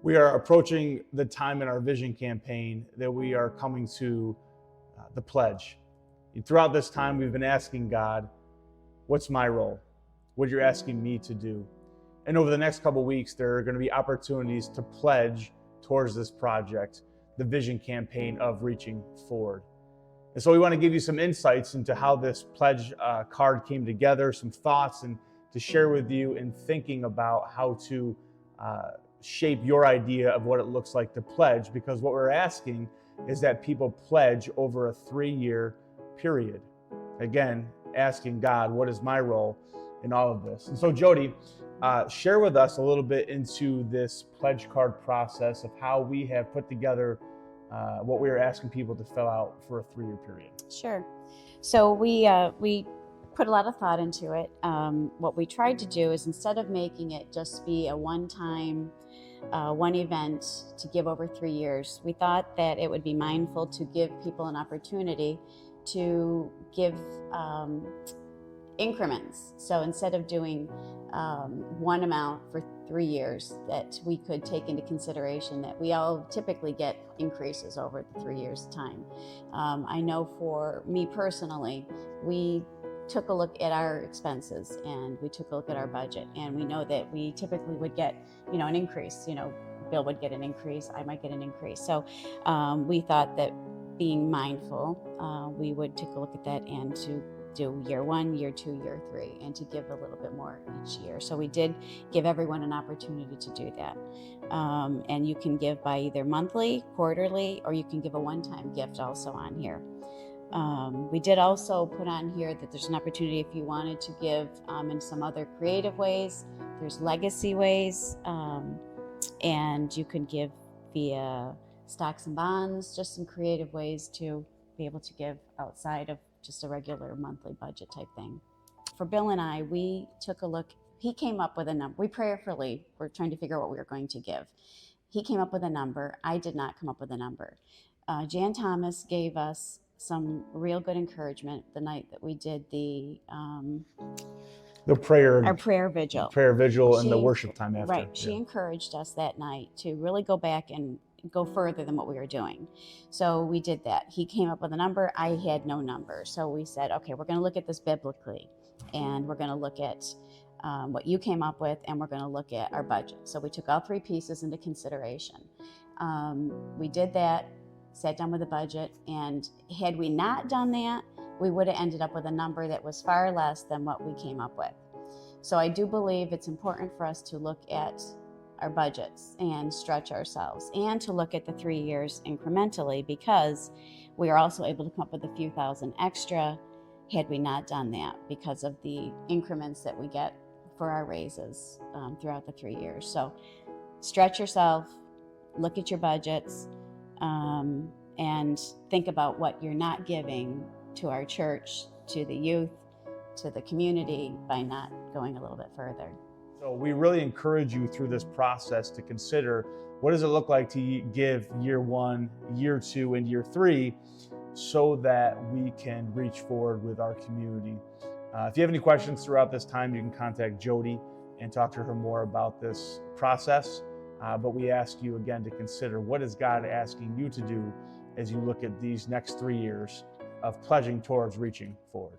We are approaching the time in our vision campaign that we are coming to the pledge. And throughout this time, we've been asking God, what's my role? What you're asking me to do? And over the next couple of weeks, there are going to be opportunities to pledge towards this project, the vision campaign of Reaching Forward. And so we want to give you some insights into how this pledge card came together, some thoughts, and to share with you in thinking about how to shape your idea of what it looks like to pledge, because what we're asking is that people pledge over a 3-year period. Again, asking God, what is my role in all of this? And so Jody, share with us a little bit into this pledge card process of how we have put together what we are asking people to fill out for a 3-year period. Sure. So we put a lot of thought into it. What we tried to do is, instead of making it just be a one-time, one event to give over 3 years, we thought that it would be mindful to give people an opportunity to give increments. So instead of doing one amount for 3 years, that we could take into consideration that we all typically get increases over the 3 years time. I know for me personally, we took a look at our expenses and we took a look at our budget, and we know that we typically would get, an increase. Bill would get an increase, I might get an increase. So we thought that, being mindful, we would take a look at that and to do year 1, year 2, year 3, and to give a little bit more each year. So we did give everyone an opportunity to do that. And you can give by either monthly, quarterly, or you can give a one-time gift also on here. We did also put on here that there's an opportunity if you wanted to give in some other creative ways. There's legacy ways, and you can give via stocks and bonds, just some creative ways to be able to give outside of just a regular monthly budget type thing. For Bill and I, we took a look. He came up with a number. We prayerfully were trying to figure out what we were going to give. He came up with a number. I did not come up with a number. Jan Thomas gave us some real good encouragement the night that we did our prayer vigil. And the worship time after. Right. She encouraged us that night to really go back and go further than what we were doing. So we did that. He came up with a number. I had no number. So we said, okay, we're going to look at this biblically, and we're going to look at what you came up with, and we're going to look at our budget. So we took all 3 pieces into consideration. We did that, sat down with the budget, and had we not done that, we would have ended up with a number that was far less than what we came up with. So I do believe it's important for us to look at our budgets and stretch ourselves, and to look at the 3 years incrementally, because we are also able to come up with a few thousand extra had we not done that, because of the increments that we get for our raises throughout the 3 years. So stretch yourself, look at your budgets, and think about what you're not giving to our church, to the youth, to the community, by not going a little bit further. So we really encourage you through this process to consider, what does it look like to give year 1, year 2, and year 3, so that we can reach forward with our community. If you have any questions throughout this time, you can contact Jody and talk to her more about this process. But we ask you again to consider, what is God asking you to do as you look at these next 3 years of pledging towards reaching forward.